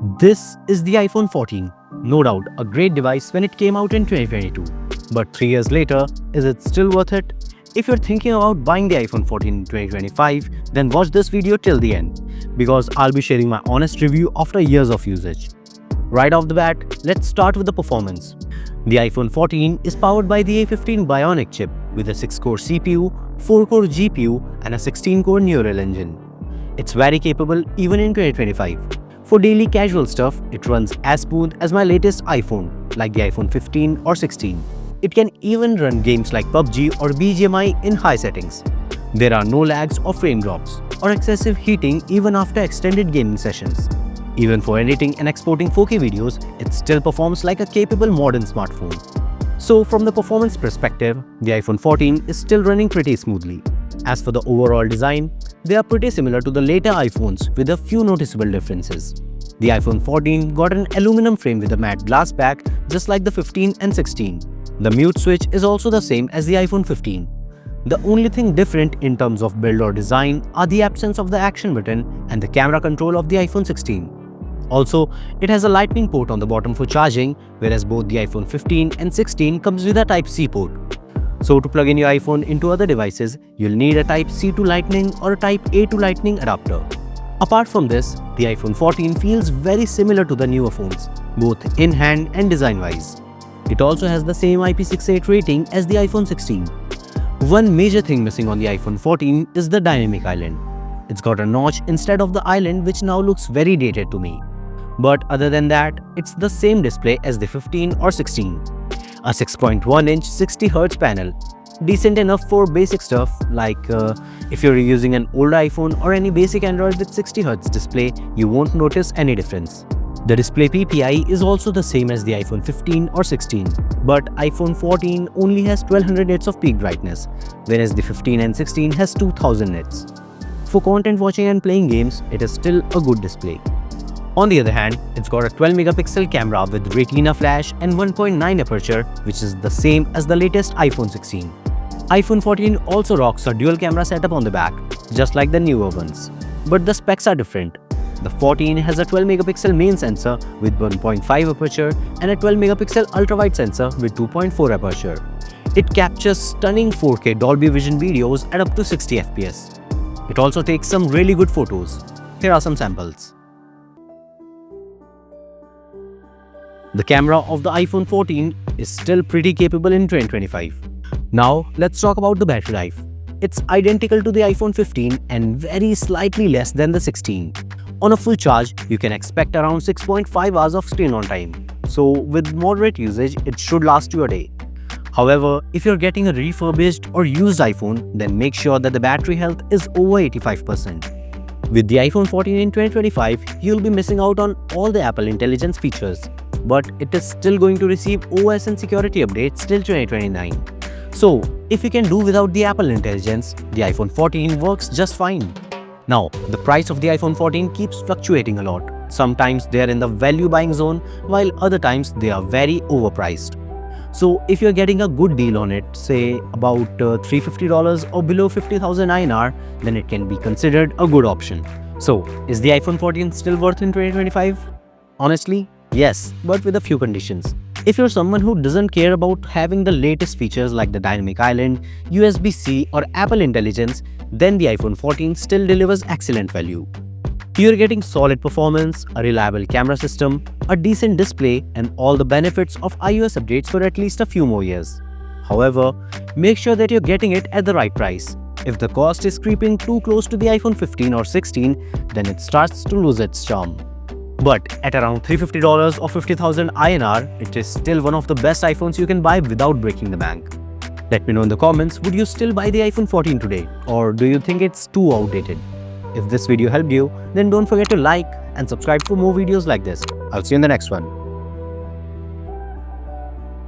This is the iPhone 14. No doubt a great device when it came out in 2022. But 3 years later, is it still worth it? If you're thinking about buying the iPhone 14 in 2025, then watch this video till the end, because I'll be sharing my honest review after years of usage. Right off the bat, let's start with the performance. The iPhone 14 is powered by the A15 Bionic chip with a 6-core CPU, 4-core GPU and a 16-core neural engine. It's very capable even in 2025. For daily casual stuff, it runs as smooth as my latest iPhone, like the iPhone 15 or 16. It can even run games like PUBG or BGMI in high settings. There are no lags or frame drops, or excessive heating even after extended gaming sessions. Even for editing and exporting 4K videos, it still performs like a capable modern smartphone. So from the performance perspective, the iPhone 14 is still running pretty smoothly. As for the overall design, they are pretty similar to the later iPhones with a few noticeable differences. The iPhone 14 got an aluminum frame with a matte glass back just like the 15 and 16. The mute switch is also the same as the iPhone 15. The only thing different in terms of build or design are the absence of the action button and the camera control of the iPhone 16. Also, it has a lightning port on the bottom for charging, whereas both the iPhone 15 and 16 comes with a Type-C port. So to plug in your iPhone into other devices, you'll need a Type-C to Lightning or a Type-A to Lightning adapter. Apart from this, the iPhone 14 feels very similar to the newer phones, both in hand and design-wise. It also has the same IP68 rating as the iPhone 16. One major thing missing on the iPhone 14 is the dynamic island. It's got a notch instead of the island, which now looks very dated to me. But other than that, it's the same display as the 15 or 16. A 6.1-inch 60Hz panel, decent enough for basic stuff like if you're using an older iPhone or any basic Android with 60Hz display, you won't notice any difference. The display PPI is also the same as the iPhone 15 or 16, but iPhone 14 only has 1200 nits of peak brightness, whereas the 15 and 16 has 2000 nits. For content watching and playing games, it is still a good display. On the other hand, it's got a 12-megapixel camera with retina flash and 1.9 aperture, which is the same as the latest iPhone 16. iPhone 14 also rocks a dual camera setup on the back, just like the newer ones. But the specs are different. The 14 has a 12-megapixel main sensor with 1.5 aperture and a 12-megapixel ultra-wide sensor with 2.4 aperture. It captures stunning 4K Dolby Vision videos at up to 60 FPS. It also takes some really good photos. Here are some samples. The camera of the iPhone 14 is still pretty capable in 2025. Now, let's talk about the battery life. It's identical to the iPhone 15 and very slightly less than the 16. On a full charge, you can expect around 6.5 hours of screen on time. So, with moderate usage, it should last you a day. However, if you're getting a refurbished or used iPhone, then make sure that the battery health is over 85%. With the iPhone 14 in 2025, you'll be missing out on all the Apple Intelligence features, but it is still going to receive OS and security updates till 2029. So, if you can do without the Apple Intelligence, the iPhone 14 works just fine. Now, the price of the iPhone 14 keeps fluctuating a lot. Sometimes they are in the value buying zone, while other times they are very overpriced. So, if you're getting a good deal on it, say about $350 or below 50,000 INR, then it can be considered a good option. So, is the iPhone 14 still worth in 2025? Honestly, yes, but with a few conditions. If you're someone who doesn't care about having the latest features like the dynamic island, USB-C or Apple Intelligence, then the iPhone 14 still delivers excellent value. You're getting solid performance, a reliable camera system, a decent display and all the benefits of iOS updates for at least a few more years. However, make sure that you're getting it at the right price. If the cost is creeping too close to the iPhone 15 or 16, then it starts to lose its charm. But at around $350 or 50,000 INR, it is still one of the best iPhones you can buy without breaking the bank. Let me know in the comments, would you still buy the iPhone 14 today, or do you think it's too outdated? If this video helped you, then don't forget to like and subscribe for more videos like this. I'll see you in the next one.